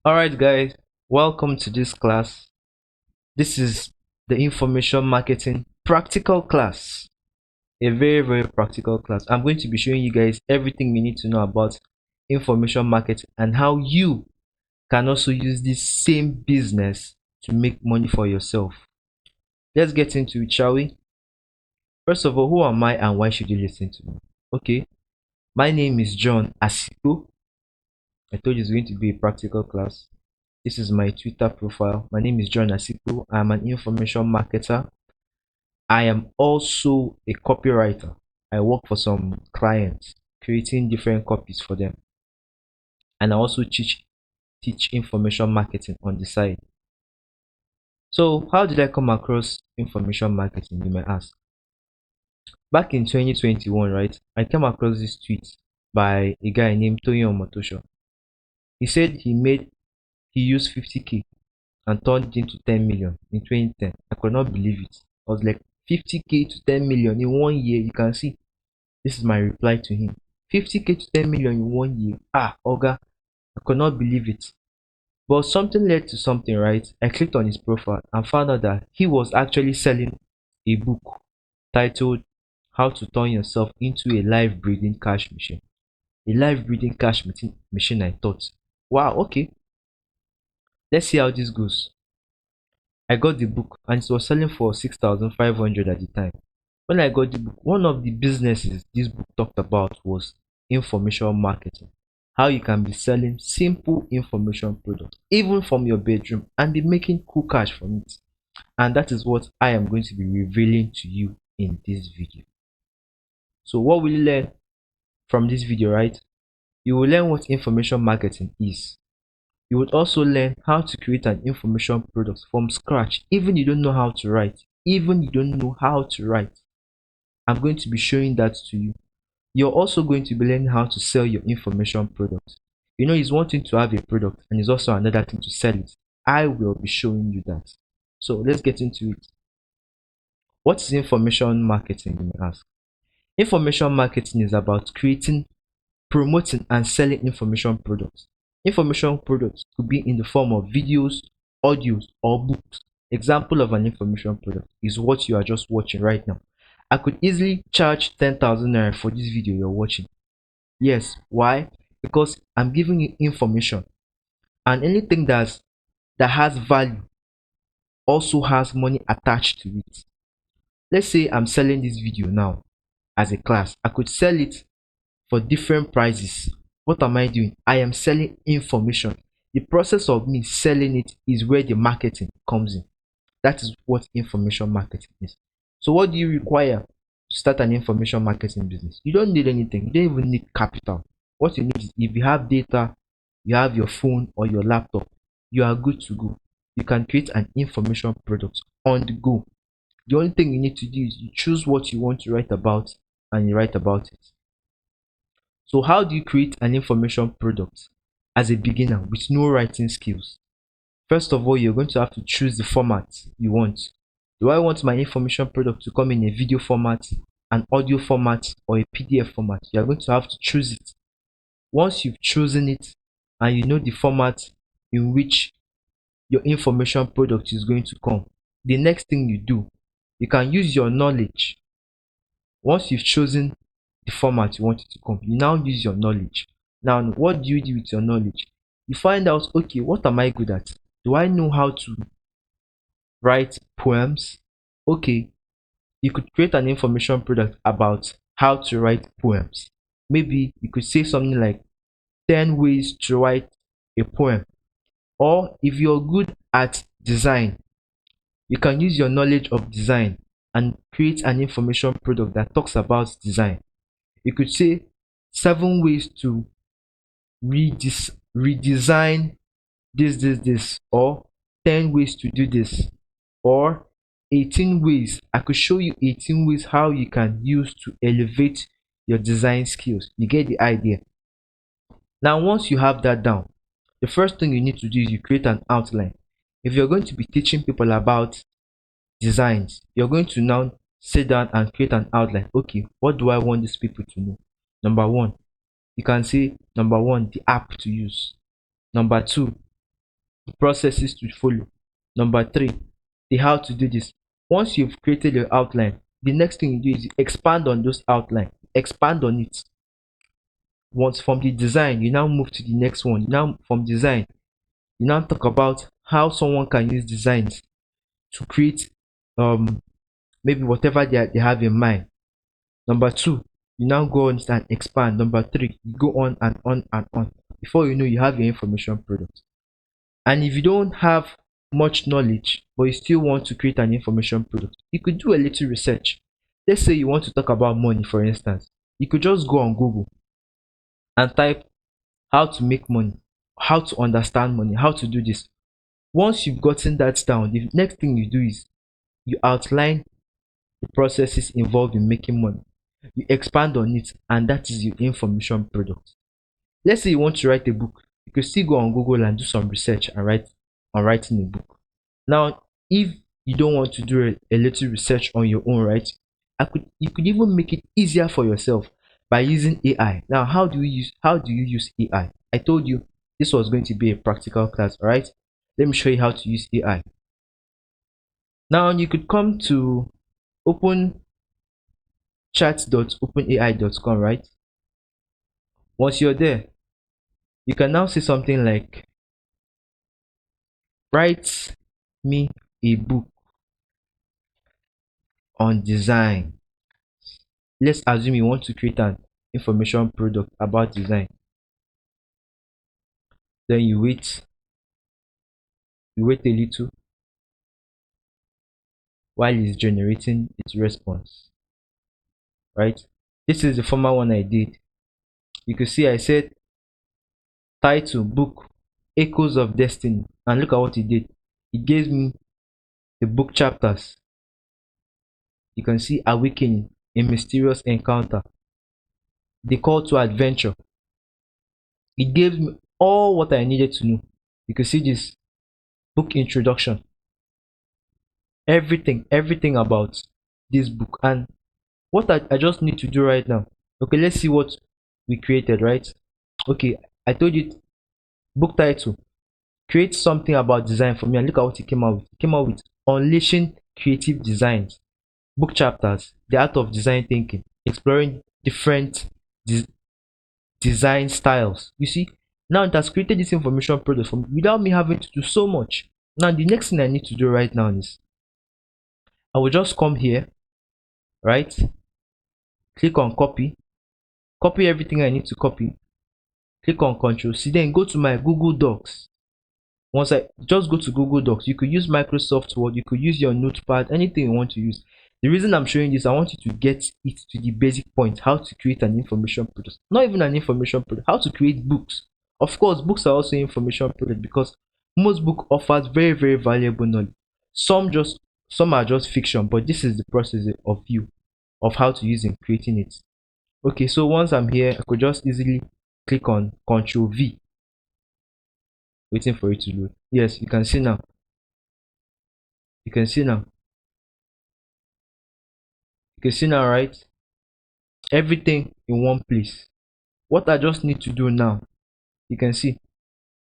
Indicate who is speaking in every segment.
Speaker 1: Alright guys, welcome to this class. This is the information marketing practical class. A very practical class. I'm going to be showing you guys everything you need to know about information marketing and how you can also use this same business to make money for yourself. Let's get into it, shall we? First of all, who am I and why should you listen to me? Okay, my name is John Asiko. I told you it's going to be a practical class. This is my Twitter profile. My name is John Asiku. I'm an information marketer. I am also a copywriter. I work for some clients, creating different copies for them. And I also teach information marketing on the side. So, how did I come across information marketing, you may ask? Back in 2021, right, I came across this tweet by a guy named Toyin Omotosho. He said he used 50k and turned it into 10 million in 2010. I could not believe it. I was like, 50k to 10 million in 1 year. You can see this is my reply to him. 50k to 10 million in 1 year. Ah, Oga, I could not believe it. But something led to something, right? I clicked on his profile and found out that he was actually selling a book titled How to Turn Yourself into a Live Breathing Cash Machine. A live breathing machine, I thought. Wow, okay. Let's see how this goes. I got the book and it was selling for 6,500 at the time. When I got the book, one of the businesses this book talked about was information marketing. How you can be selling simple information products, even from your bedroom, and be making cool cash from it. And that is what I am going to be revealing to you in this video. So what will you learn from this video, right? You will learn what information marketing is. You would also learn how to create an information product from scratch, even you don't know how to write. Even you don't know how to write. I'm going to be showing that to you. You're also going to be learning how to sell your information product. You know, it's one thing to have a product and it's also another thing to sell it. I will be showing you that. So let's get into it. What is information marketing, you may ask? Information marketing is about creating, promoting, and selling information products. Information products could be in the form of videos, audios, or books. Example of an information product is what you are just watching right now. I could easily charge 10,000 naira for this video you're watching. Yes, why? Because I'm giving you information, and anything that has value also has money attached to it. Let's say I'm selling this video now as a class. I could sell it for different prices. What am I doing? I am selling information. The process of me selling it is where the marketing comes in. That is what information marketing is. So what do you require to start an information marketing business? You don't need anything. You don't even need capital. What you need is, if you have data, you have your phone or your laptop, you are good to go. You can create an information product on the go. The only thing you need to do is you choose what you want to write about and you write about it. So how do you create an information product as a beginner with no writing skills? First of all, you're going to have to choose the format you want. Do I want my information product to come in a video format, an audio format, or a PDF format? You're going to have to choose it. Once you've chosen it and you know the format in which your information product is going to come, the next thing you do, you can use your knowledge. Once you've chosen the format you want it to come, you now use your knowledge. Now, what do you do with your knowledge? You find out, okay, what am I good at? Do I know how to write poems? Okay, you could create an information product about how to write poems. Maybe you could say something like 10 ways to write a poem. Or if you're good at design, you can use your knowledge of design and create an information product that talks about design. You could say 7 ways to redesign this, or 10 ways to do this, or 18 ways. I could show you 18 ways how you can use to elevate your design skills. You get the idea. Now, once you have that down, the first thing you need to do is you create an outline. If you're going to be teaching people about designs, you're going to now sit down and create an outline. Okay, what do I want these people to know? Number one, you can say, number one, the app to use. Number two, the processes to follow. Number three, the how to do this. Once you've created your outline, the next thing you do is you expand on those outline, expand on it. Once from the design, you now move to the next one. Now from design, you now talk about how someone can use designs to create maybe whatever they have in mind. Number two, you now go on and expand. Number three, you go on and on and on. Before you know, you have your information product. And if you don't have much knowledge, but you still want to create an information product, you could do a little research. Let's say you want to talk about money, for instance. You could just go on Google and type how to make money, how to understand money, how to do this. Once you've gotten that down, the next thing you do is you outline the processes involved in making money. You expand on it, and that is your information product. Let's say you want to write a book. You could still go on Google and do some research and write on writing a book. Now, if you don't want to do a little research on your own, right? You could even make it easier for yourself by using AI. Now, how do you use AI? I told you this was going to be a practical class, all right? Let me show you how to use AI. Now, you could come to open chat.openai.com, right? Once you're there, you can now say something like, write me a book on design. Let's assume you want to create an information product about design. Then you wait a little while it's generating its response, right? This is the former one I did. You can see I said title book Echoes of Destiny, and look at what it did. It gave me the book chapters. You can see awakening, a mysterious encounter, the call to adventure. It gave me all what I needed to know. You can see this book introduction, everything about this book. And what I just need to do right now, okay, let's see what we created, right? Okay, I told you book title, create something about design for me, and look at what it came out with. It came out with unleashing creative designs. Book chapters, the art of design thinking, exploring different design styles. You see, now it has created this information product for me without me having to do so much. Now the next thing I need to do right now is I will just come here, right? Click on copy everything I need to copy. Click on Control C, then go to my Google Docs. Once I just go to Google Docs, you could use Microsoft Word, you could use your notepad, anything you want to use. The reason I'm showing this, I want you to get it to the basic point, how to create an information product. Not even an information product, how to create books. Of course, books are also information product because most book offers very valuable knowledge. Some are just fiction, but this is the process of how to use in creating it. Okay, so once I'm here, I could just easily click on Control V, waiting for it to load. Yes, you can see now. You can see now, right? Everything in one place. What I just need to do now, you can see,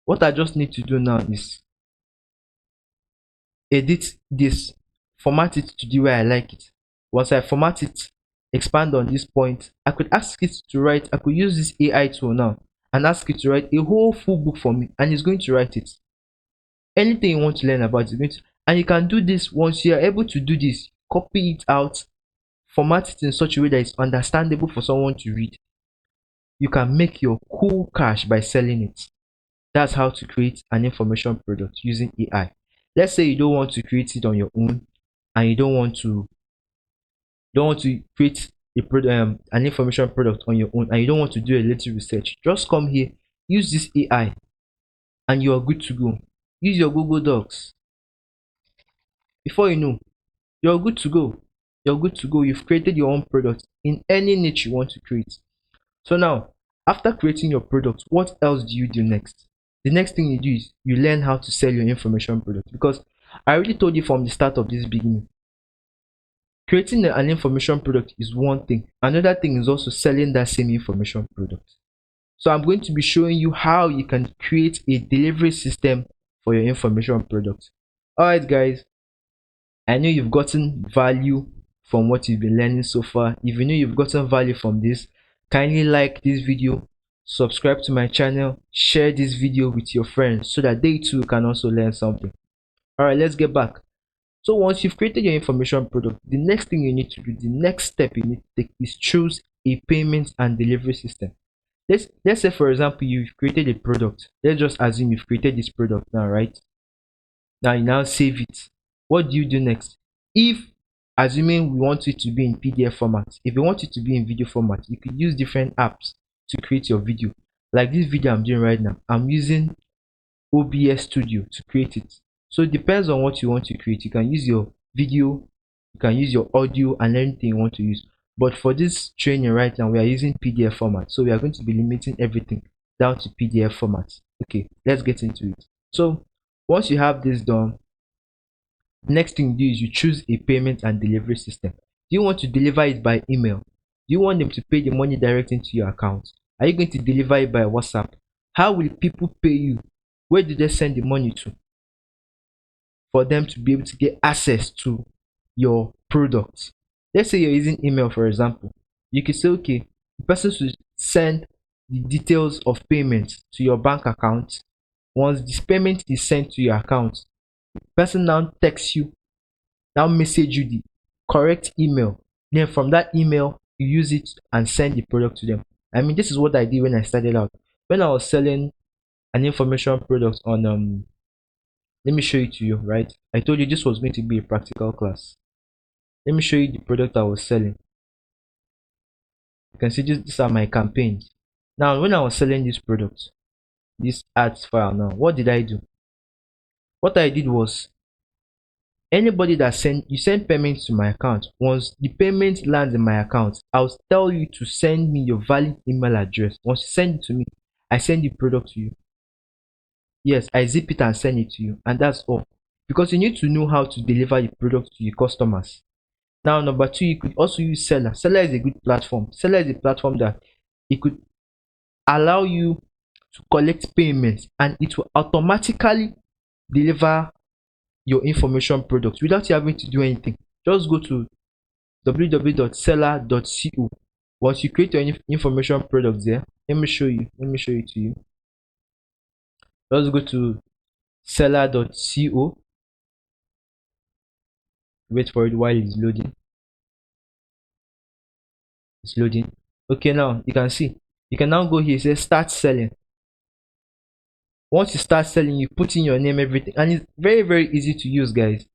Speaker 1: what I just need to do now is edit this, format it to the way I like it. Once I format it, expand on this point, I could ask it to write, I could use this AI tool now and ask it to write a whole full book for me, and it's going to write it. Anything you want to learn about is going to, and you can do this. Once you are able to do this, copy it out, format it in such a way that it's understandable for someone to read. You can make your cool cash by selling it. That's how to create an information product using AI. Let's say you don't want to create it on your own, and you don't want to create an information product on your own, and you don't want to do a little research. Just come here, use this AI, and you are good to go. Use your Google Docs. Before you know, you're good to go. You've created your own product in any niche you want to create. So now, after creating your product, what else do you do next? The next thing you do is you learn how to sell your information product, because I already told you from the start of this beginning, creating an information product is one thing. Another thing is also selling that same information product. So I'm going to be showing you how you can create a delivery system for your information product. Alright guys, I know you've gotten value from what you've been learning so far. If you know you've gotten value from this, kindly like this video, subscribe to my channel, share this video with your friends so that they too can also learn something. Alright, let's get back. So once you've created your information product, the next thing you need to do, the next step you need to take is choose a payment and delivery system. Let's say for example you've created a product. Let's just assume you've created this product now, right? Now you now save it. What do you do next? If assuming we want it to be in PDF format, if you want it to be in video format, you could use different apps to create your video. Like this video I'm doing right now, I'm using OBS Studio to create it. So it depends on what you want to create. You can use your video, you can use your audio and anything you want to use. But for this training right now, we are using PDF format. So we are going to be limiting everything down to PDF format. Okay, let's get into it. So once you have this done, next thing you do is you choose a payment and delivery system. Do you want to deliver it by email? Do you want them to pay the money direct into your account? Are you going to deliver it by WhatsApp? How will people pay you? Where do they send the money to for them to be able to get access to your product? Let's say you're using email, for example. You can say, okay, the person should send the details of payment to your bank account. Once this payment is sent to your account, the person now texts you, now message you the correct email. Then from that email, you use it and send the product to them. I mean, this is what I did when I started out. When I was selling an information product on let me show it to you, right? I told you this was going to be a practical class. Let me show you the product I was selling. You can see these are my campaigns. Now when I was selling this product, this ads file, now what did I do? What I did was, anybody that send payments to my account, once the payment lands in my account, I'll tell you to send me your valid email address. Once you send it to me, I send the product to you. Yes, I zip it and send it to you, and that's all. Because you need to know how to deliver the product to your customers. Now number two, you could also use Seller. Seller is a good platform. Seller is a platform that it could allow you to collect payments and it will automatically deliver your information product without you having to do anything. Just go to www.seller.co. Once you create your information product there, let me show it to you. Just go to seller.co. Wait for it while it's loading. It's loading. Okay, now you can see, you can now go here, say start selling. Once you start selling, you put in your name, everything, and it's very easy to use, guys.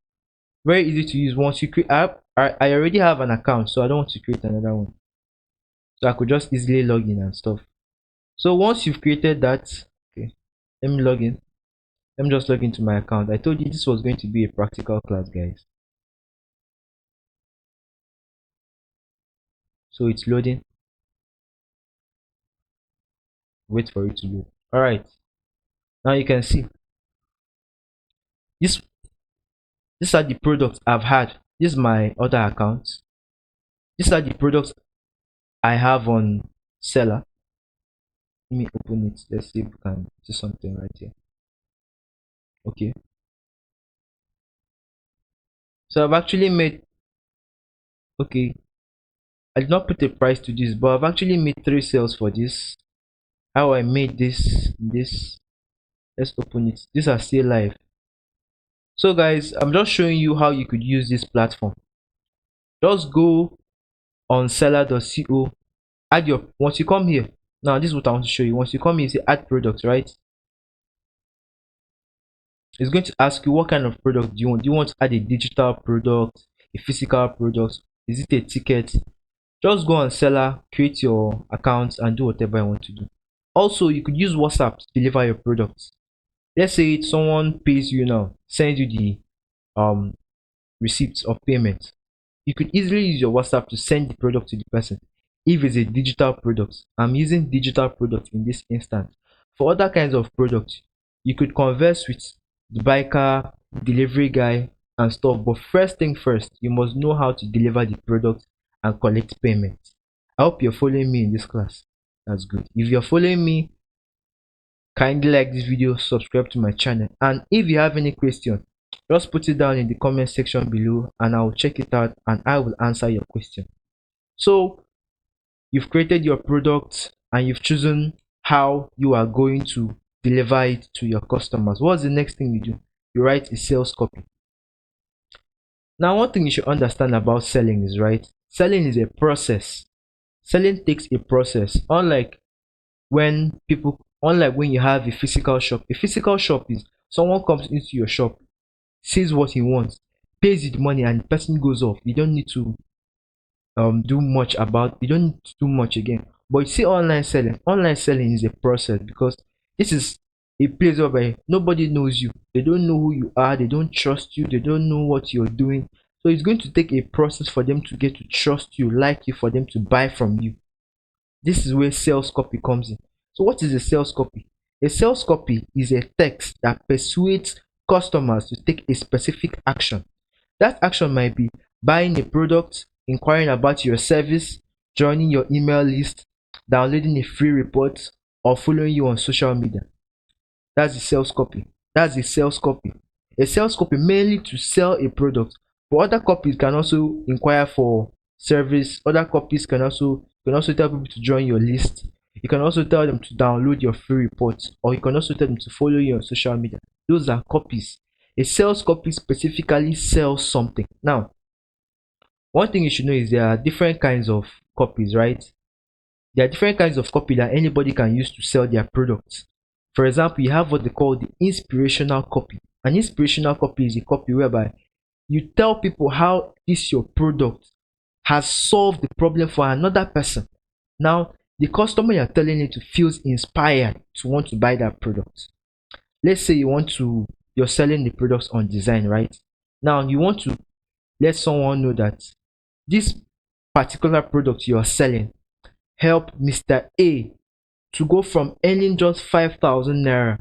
Speaker 1: Very easy to use. Once you create, I already have an account, so I don't want to create another one, so I could just easily log in and stuff. So once you've created that, okay, let me log in. Let me just log into my account. I told you this was going to be a practical class, guys. So it's loading. Wait for it to load. All right, now you can see this. These are the products I've had. This is my other accounts. These are the products I have on Seller. Let me open it. Let's see if we can see something right here. Okay, so I've actually made, okay, I did not put a price to this, but I've actually made 3 sales for this. How I made this, let's open it. These are still live. So guys, I'm just showing you how you could use this platform. Just go on seller.co, add your, once you come here, now this is what I want to show you. Once you come here, you say add products, right? It's going to ask you what kind of product do you want. Do you want to add a digital product, a physical product? Is it a ticket? Just go on Seller, create your account and do whatever you want to do. Also, you could use WhatsApp to deliver your products. Let's say someone pays you now, sends you the receipts of payment. You could easily use your WhatsApp to send the product to the person. If it's a digital product, I'm using digital product in this instance. For other kinds of products, you could converse with the biker, delivery guy and stuff, but first thing first, you must know how to deliver the product and collect payment. I hope you're following me in this class. That's good. If you're following me, Kindly like this video, subscribe to my channel, and if you have any question, just put it down in the comment section below and I will check it out and I will answer your question. So you've created your product and you've chosen how you are going to deliver it to your customers. What's the next thing you do? You write a sales copy. Now, one thing you should understand about selling is, right, selling is a process. Selling takes a process. Unlike when you have a physical shop. A physical shop is someone comes into your shop, says what he wants, pays you the money, and the person goes off. You don't need to you don't need to do much again. But you see, online selling is a process, because this is a place where nobody knows you, they don't know who you are, they don't trust you, they don't know what you're doing. So it's going to take a process for them to get to trust you, like you, for them to buy from you. This is where sales copy comes in. So what is a sales copy? A sales copy is a text that persuades customers to take a specific action. That action might be buying a product, inquiring about your service, joining your email list, downloading a free report, or following you on social media. That's the sales copy. That's the sales copy. A sales copy mainly to sell a product, but other copies can also inquire for service. Other copies can also tell people to join your list. You can also tell them to download your free reports, or you can also tell them to follow you on social media. Those are copies. A sales copy specifically sells something. Now, one thing you should know is there are different kinds of copies, right? There are different kinds of copy that anybody can use to sell their products. For example, you have what they call the inspirational copy. An inspirational copy is a copy whereby you tell people how this your product has solved the problem for another person. Now, the customer you're telling it to feels inspired to want to buy that product. Let's say you're selling the products on design, right? Now you want to let someone know that this particular product you're selling help Mr. A to go from earning just 5,000 naira.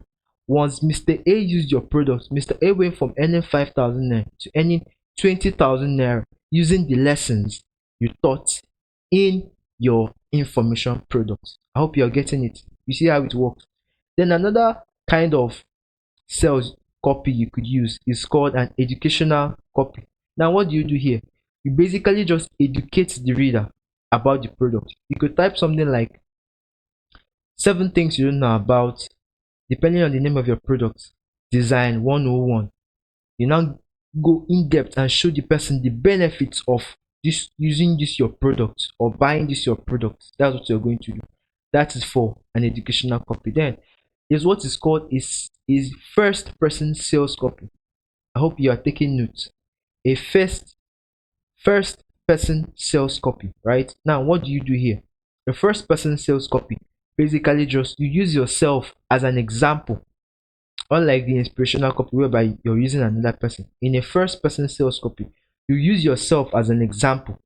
Speaker 1: Once Mr. A used your product, Mr. A went from earning 5,000 naira to earning 20,000 naira using the lessons you taught in your information products. I hope you're getting it. You see how it works. Then another kind of sales copy you could use is called an educational copy. Now, what do you do here? You basically just educate the reader about the product. You could type something like 7 things you don't know about, depending on the name of your product, design 101. You now go in depth and show the person the benefits of this using this your product or buying this your product. That's what you're going to do. That is for an educational copy. Then is what is called is first person sales copy. I hope you are taking notes. A first person sales copy, right? Now, what do you do here? The first person sales copy basically just you use yourself as an example. Unlike the inspirational copy whereby you're using another person, in a first person sales copy, you use yourself as an example.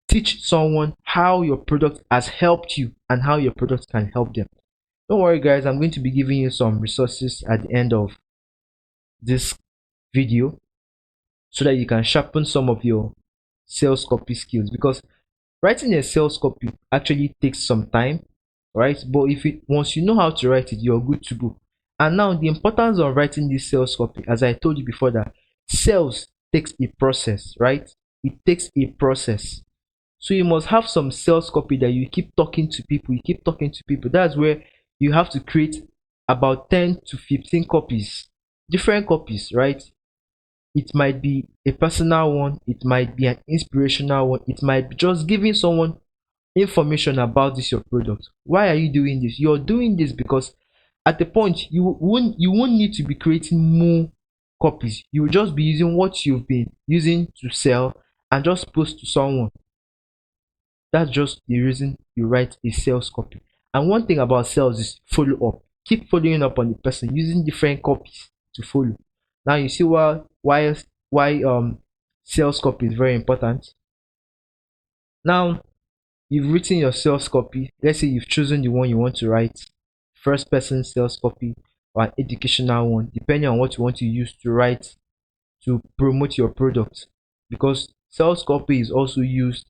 Speaker 1: Teach someone how your product has helped you and how your product can help them. Don't worry, guys, I'm going to be giving you some resources at the end of this video so that you can sharpen some of your sales copy skills, because writing a sales copy actually takes some time, right? But once you know how to write it, you're good to go. And now the importance of writing this sales copy, as I told you before, that sales takes a process, right? It takes a process. So you must have some sales copy that you keep talking to people, you keep talking to people. That's where you have to create about 10 to 15 copies, different copies, right? It might be a personal one, it might be an inspirational one, it might be just giving someone information about this your product. Why are you doing this? You're doing this because at the point you won't need to be creating more copies. You will just be using what you've been using to sell and just post to someone. That's just the reason you write a sales copy. And one thing about sales is follow up. Keep following up on the person using different copies to follow. Now you see why sales copy is very important. Now you've written your sales copy. Let's say you've chosen the one you want to write, first person sales copy or an educational one, depending on what you want to use to write to promote your product. Because sales copy is also used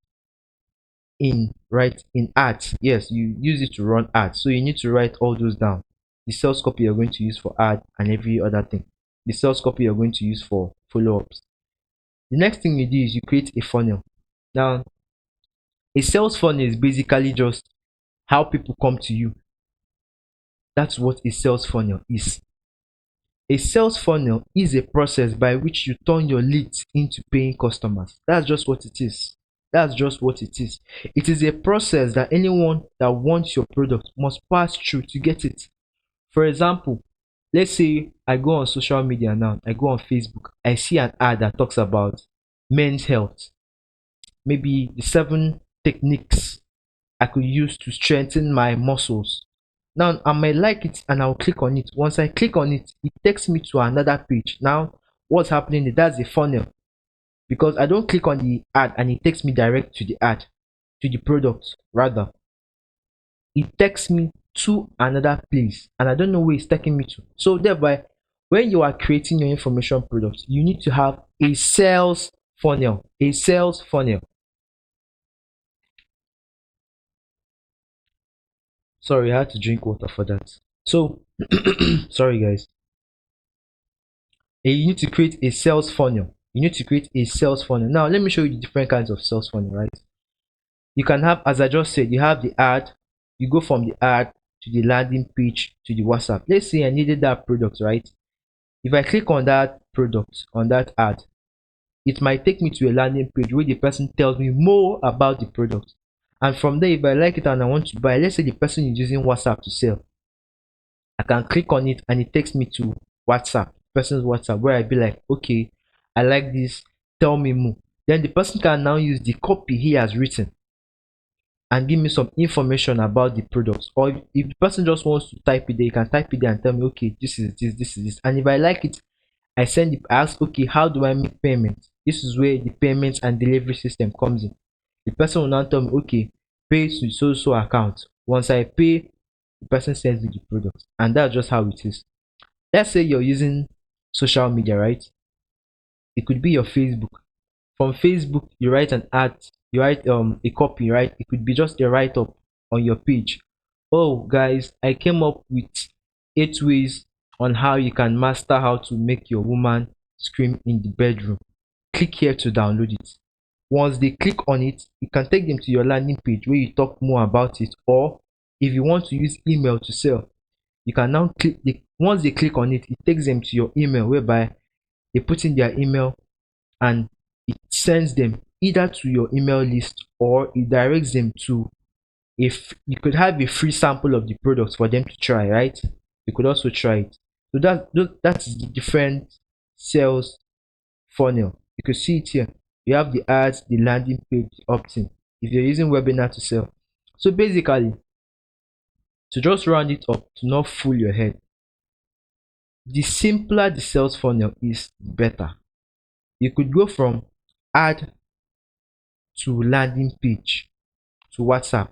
Speaker 1: in ads. Yes, you use it to run ads, so you need to write all those down. the sales copy you're going to use for ad and every other thing. The sales copy you're going to use for follow-ups. The next thing you do is you create a funnel. Now, a sales funnel is basically just how people come to you. That's what a sales funnel is. A sales funnel is a process by which you turn your leads into paying customers. That's just what it is. That's just what it is. It is a process that anyone that wants your product must pass through to get it. For example, let's say I go on social media now, I go on Facebook, I see an ad that talks about men's health. Maybe the 7 techniques I could use to strengthen my muscles. Now I might like it and I'll click on it. Once I click on it, it takes me to another page. Now what's happening is that's a funnel, because I don't click on the ad and it takes me direct to the ad, to the product rather. It takes me to another place and I don't know where it's taking me to. So thereby, when you are creating your information products, you need to have a sales funnel. A sales funnel. Sorry, I had to drink water for that. So sorry guys. You need to create a sales funnel. You need to create a sales funnel. Now let me show you the different kinds of sales funnel, right? You can have, as I just said, you have the ad. You go from the ad to the landing page to the WhatsApp. Let's say I needed that product, right? If I click on that product, on that ad, it might take me to a landing page where the person tells me more about the product. And from there, if I like it and I want to buy, let's say the person is using WhatsApp to sell, I can click on it and it takes me to WhatsApp, person's WhatsApp, where I be like, okay, I like this, tell me more. Then the person can now use the copy he has written and give me some information about the product. Or if the person just wants to type it there, you can type it there and tell me, okay, this is this, this is this. And if I like it, I send it, I ask, okay, how do I make payment? This is where the payments and delivery system comes in. The person will now tell me, okay, pay to so account. Once I pay, the person sends me the product. And that's just how it is. Let's say you're using social media, right? It could be your Facebook. From Facebook, you write an ad, you write a copy, right? It could be just a write-up on your page. Oh guys, I came up with 8 ways on how you can master how to make your woman scream in the bedroom. Click here to download it. Once they click on it, you can take them to your landing page where you talk more about it. Or if you want to use email to sell, you can now once they click on it, it takes them to your email, whereby they put in their email and it sends them either to your email list, or it directs them to, if you could have a free sample of the product for them to try, right? You could also try it. So that's the different sales funnel. You could see it here. You have the ads, the landing page, opt-in, if you're using webinar to sell. So basically, to just round it up, to not fool your head, the simpler the sales funnel is, the better. You could go from ad to landing page to WhatsApp.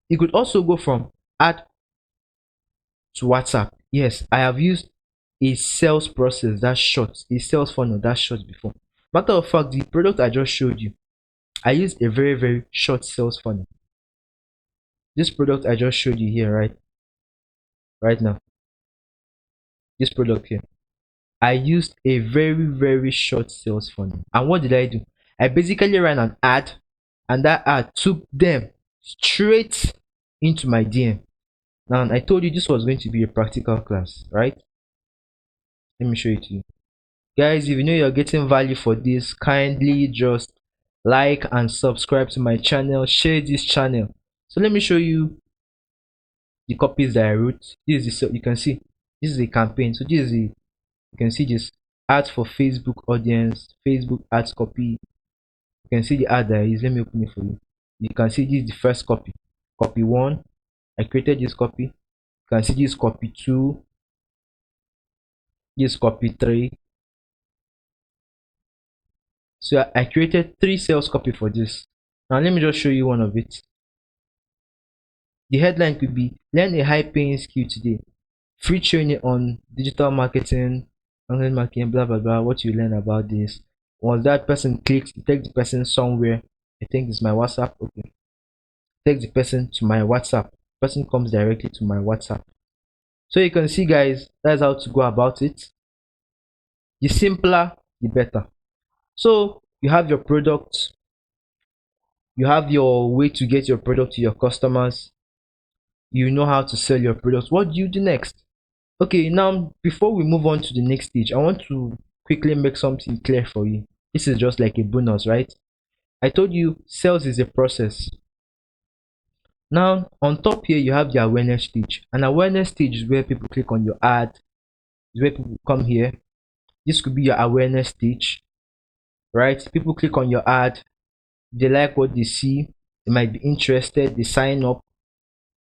Speaker 1: You could also go from ad to WhatsApp. Yes, I have used a sales process that's short, a sales funnel that's short before. Matter of fact, the product I just showed you, I used a very short sales funnel. This product I just showed you here, right now, this product here, I used a very short sales funnel. And what did I do? I basically ran an ad, and that ad took them straight into my DM. Now, I told you this was going to be a practical class, right? Let me show it to you. Guys, if you know you're getting value for this, kindly just like and subscribe to my channel, share this channel. So let me show you the copies that I wrote. This is you can see this is a campaign. So this is the, you can see this ads for Facebook audience, Facebook ads copy. You can see the ad that is. Let me open it for you. You can see this is the first copy. Copy 1. I created this copy. You can see this copy 2. This copy 3. So I created 3 sales copy for this. Now let me just show you one of it. The headline could be, learn a high paying skill today. Free training on digital marketing, online marketing, blah blah blah. What you learn about this. Once that person clicks, it takes the person somewhere. I think it's my WhatsApp. Okay. Takes the person to my WhatsApp. Person comes directly to my WhatsApp. So you can see guys, that's how to go about it. The simpler the better. So you have your product, you have your way to get your product to your customers, you know how to sell your products. What do you do next? Okay, now before we move on to the next stage, I want to quickly make something clear for you. This is just like a bonus, right? I told you sales is a process. Now on top here you have the awareness stage. An awareness stage is where people click on your ad, is where people come here. This could be your awareness stage, right? People click on your ad, they like what they see, they might be interested, they sign up.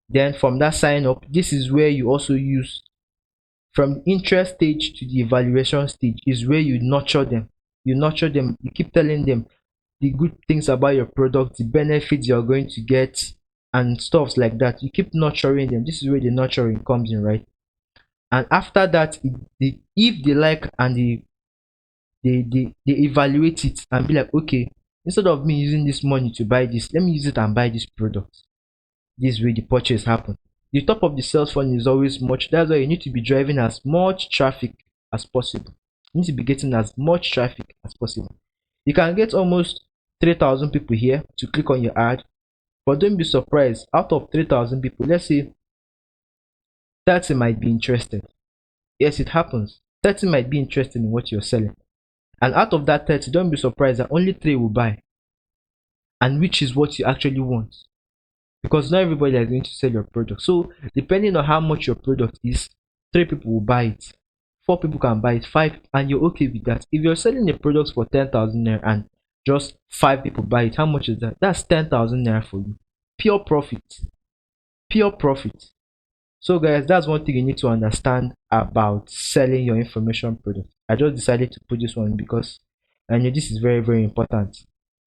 Speaker 1: Then from that sign up, this is where you also use, from interest stage to the evaluation stage is where you nurture them. You nurture them, you keep telling them the good things about your product, the benefits you're going to get, and stuffs like that. You keep nurturing them. This is where the nurturing comes in, right? And after that, if they like and they evaluate it and be like, okay, instead of me using this money to buy this, let me use it and buy this product. This way the purchase happen. The top of the sales funnel is always much. That's why you need to be driving as much traffic as possible. You need to be getting as much traffic as possible. You can get almost 3,000 people here to click on your ad, but don't be surprised, out of 3,000 people, let's say 30 might be interested. Yes, it happens. 30 might be interested in what you're selling, and out of that 30, don't be surprised that only 3 will buy, and which is what you actually want, because not everybody is going to sell your product. So depending on how much your product is, 3 people will buy it, 4 people can buy it, 5, and you're okay with that. If you're selling a product for 10,000 naira and just 5 people buy it, how much is that? That's 10,000 naira for you. Pure profit. Pure profit. So guys, that's one thing you need to understand about selling your information product. I just decided to put this one because I know this is very, very important.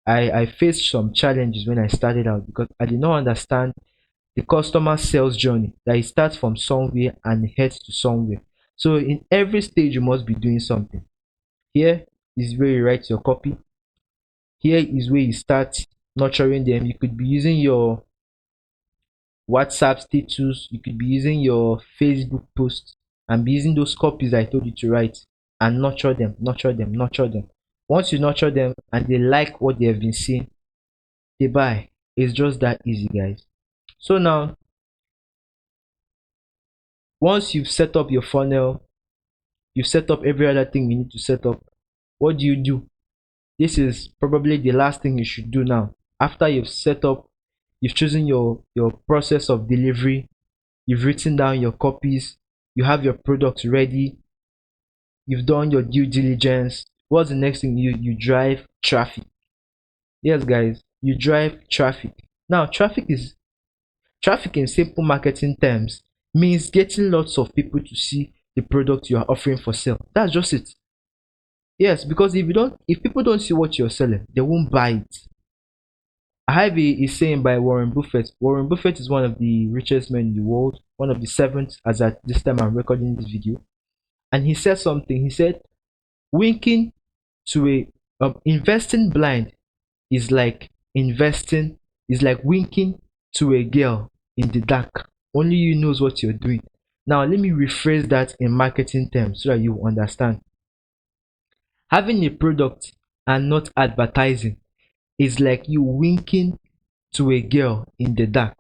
Speaker 1: I faced some challenges when I started out because I did not understand the customer sales journey, that it starts from somewhere and heads to somewhere. So in every stage you must be doing something. Here is where you write your copy. Here is where you start nurturing them. You could be using your WhatsApp status, you could be using your Facebook post and be using those copies I told you to write, and nurture them, nurture them, nurture them. Once you nurture them and they like what they have been seeing, they buy. It's just that easy, guys. So now, once you've set up your funnel, you've set up every other thing you need to set up, what do you do? This is probably the last thing you should do now. After you've set up, you've chosen your process of delivery, you've written down your copies, you have your products ready, you've done your due diligence. What's the next thing? You drive traffic. Yes guys, you drive traffic. Now traffic in simple marketing terms means getting lots of people to see the product you are offering for sale. That's just it. Yes, because if people don't see what you're selling, they won't buy it. I have a saying by Warren Buffett. Warren Buffett is one of the richest men in the world, one of the seventh as at this time I'm recording this video. And he said something. He said, winking to a investing blind is like investing is like winking to a girl in the dark. Only you knows what you're doing. Now let me rephrase that in marketing terms so that you understand. Having a product and not advertising is like you winking to a girl in the dark.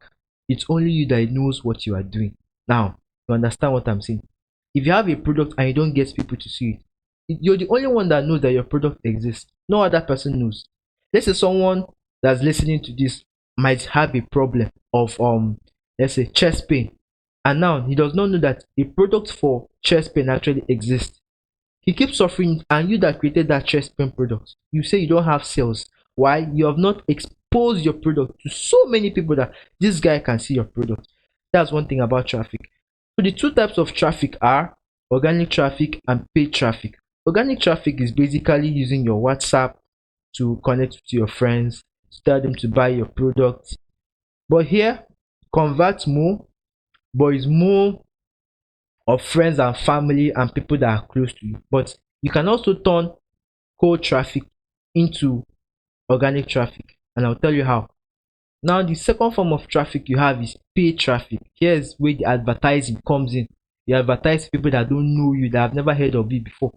Speaker 1: It's only you that knows what you are doing. Now, you understand what I'm saying? If you have a product and you don't get people to see it, you're the only one that knows that your product exists. No other person knows. Let's say someone that's listening to this might have a problem of let's say chest pain, and now he does not know that a product for chest pain actually exists. He keeps suffering, and you that created that chest pain product, you say you don't have sales. Why? You have not exposed your product to so many people that this guy can see your product. That's one thing about traffic. So the two types of traffic are organic traffic and paid traffic. Organic traffic is basically using your WhatsApp to connect to your friends, to tell them to buy your product. But here, convert more, but it's more of friends and family and people that are close to you. But you can also turn cold traffic into organic traffic, and I'll tell you how. Now the second form of traffic you have is paid traffic. Here's where the advertising comes in. You advertise to people that don't know you, that have never heard of you before.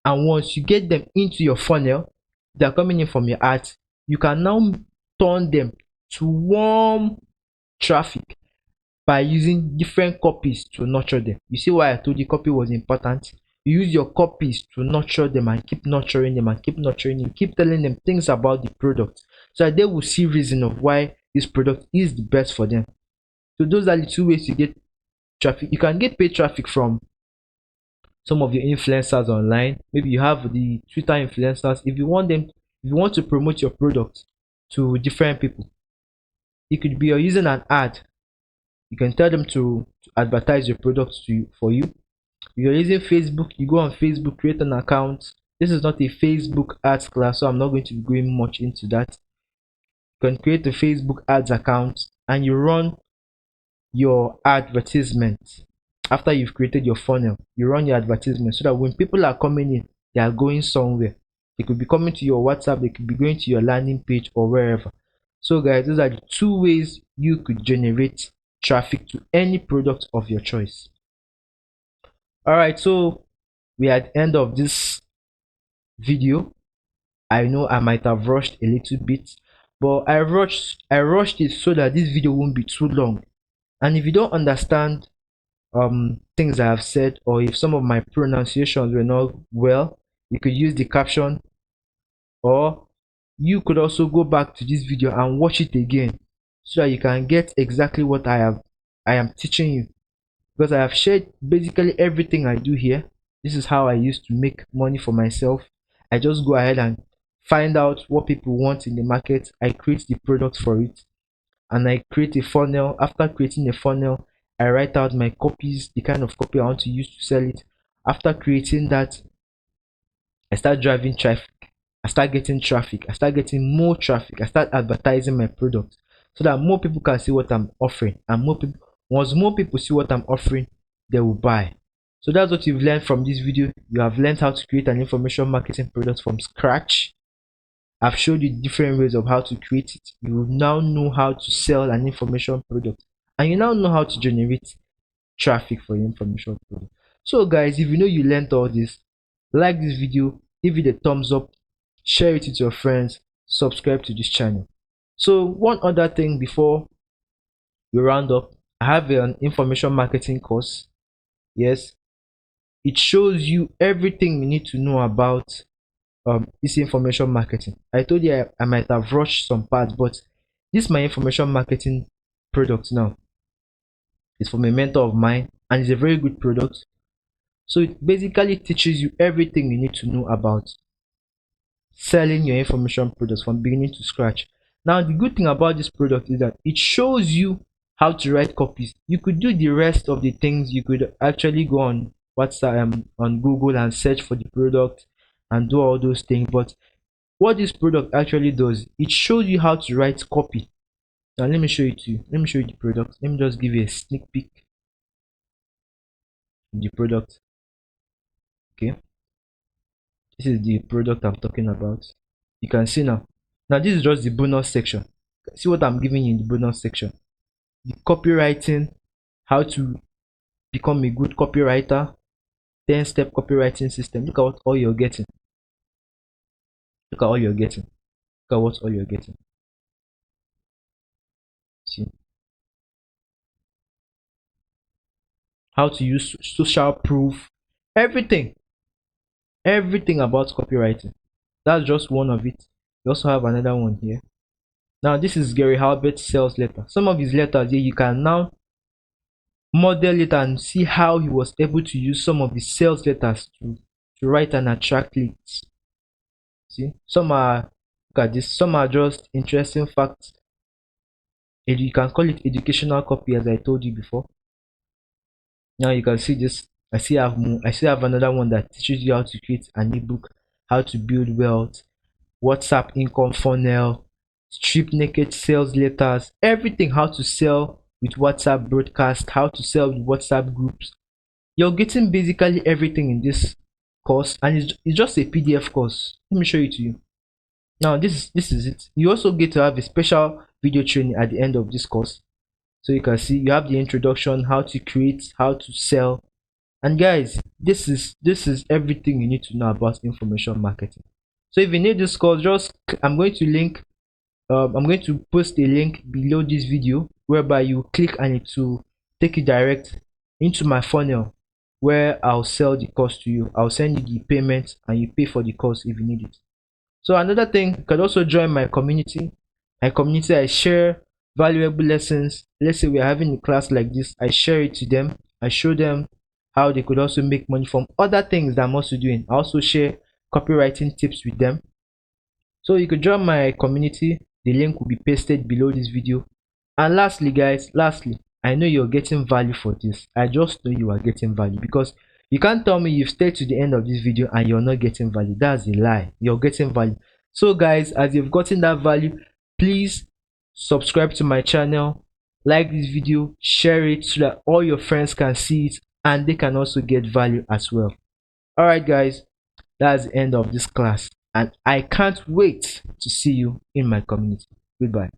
Speaker 1: And once you get them into your funnel, they're coming in from your ads, you can now turn them to warm traffic by using different copies to nurture them. You see why I told you copy was important? You use your copies to nurture them and keep nurturing them and keep nurturing them. Keep telling them things about the product so that they will see reason of why this product is the best for them. So those are the two ways you get traffic. You can get paid traffic from some of your influencers online. Maybe you have the Twitter influencers. If you want them, if you want to promote your product to different people, it could be you're using an ad. You can tell them to advertise your product to you, for you. If you're using Facebook, you go on Facebook, create an account. This is not a Facebook ads class, so I'm not going to be going much into that. You can create a Facebook ads account and you run your advertisement. After you've created your funnel, you run your advertisement so that when people are coming in, they are going somewhere. They could be coming to your WhatsApp, they could be going to your landing page or wherever. So guys, those are the two ways you could generate traffic to any product of your choice. Alright, so we are at the end of this video. I know I might have rushed a little bit, but I rushed it so that this video won't be too long. And if you don't understand things I have said, or if some of my pronunciations were not well, you could use the caption, or you could also go back to this video and watch it again so that you can get exactly what I am teaching you, because I have shared basically everything I do here. This is how I used to make money for myself. I just go ahead and find out what people want in the market. I create the product for it and I create a funnel. After creating a funnel, I write out my copies, the kind of copy I want to use to sell it. After creating that, I start driving traffic. I start getting traffic. I start getting more traffic. I start advertising my product so that more people can see what I'm offering. And more people, once more people see what I'm offering, they will buy. So that's what you've learned from this video. You have learned how to create an information marketing product from scratch. I've showed you different ways of how to create it. You will now know how to sell an information product, and you now know how to generate traffic for your information product. So guys, if you know you learned all this, like this video, give it a thumbs up, share it with your friends, subscribe to this channel. So one other thing before we round up, I have an information marketing course. Yes, it shows you everything you need to know about this information marketing. I told you I might have rushed some parts, but this my information marketing product now. It's from a mentor of mine and it's a very good product. So it basically teaches you everything you need to know about selling your information products from beginning to scratch. Now the good thing about this product is that it shows you how to write copies. You could do the rest of the things. You could actually go on WhatsApp, on Google, and search for the product and do all those things. But what this product actually does, it shows you how to write copy. Now let me show it to you. Let me show you the product. Let me just give you a sneak peek of the product. Okay, this is the product I'm talking about. You can see now. Now this is just the bonus section. See what I'm giving you in the bonus section. The copywriting, how to become a good copywriter, 10-step copywriting system. Look at what all you're getting. Look at all you're getting. Look at what all you're getting. See how to use social proof, everything about copywriting. That's just one of it. You also have another one here. Now this is Gary Halbert's sales letter. Some of his letters here, you can now model it and see how he was able to use some of his sales letters to write and attract leads. See, some are, look at this, some are just interesting facts. You can call it educational copy, as I told you before. Now you can see this. I still have more. I still have another one that teaches you how to create an ebook, how to build wealth, WhatsApp income funnel, strip naked sales letters, everything, how to sell with WhatsApp broadcast, how to sell with WhatsApp groups. You're getting basically everything in this course, and it's just a PDF course. Let me show it to you. Now this is it. You also get to have a special video training at the end of this course. So you can see you have the introduction, how to create, how to sell, And guys, this is everything you need to know about information marketing. So if you need this course, I'm going to post a link below this video whereby you click and it will take you direct into my funnel where I'll sell the course to you. I'll send you the payment and you pay for the course if you need it. So another thing, you can also join my community. My community, I share valuable lessons. Let's say we're having a class like this, I share it to them. I show them how they could also make money from other things that I'm also doing. I also share copywriting tips with them. So you could join my community. The link will be pasted below this video. And lastly, guys, I know you're getting value for this. I just know you are getting value, because you can't tell me you've stayed to the end of this video and you're not getting value. That's a lie. You're getting value. So guys, as you've gotten that value, please subscribe to my channel, like this video, share it so that all your friends can see it and they can also get value as well. Alright guys, that's the end of this class, and I can't wait to see you in my community. Goodbye.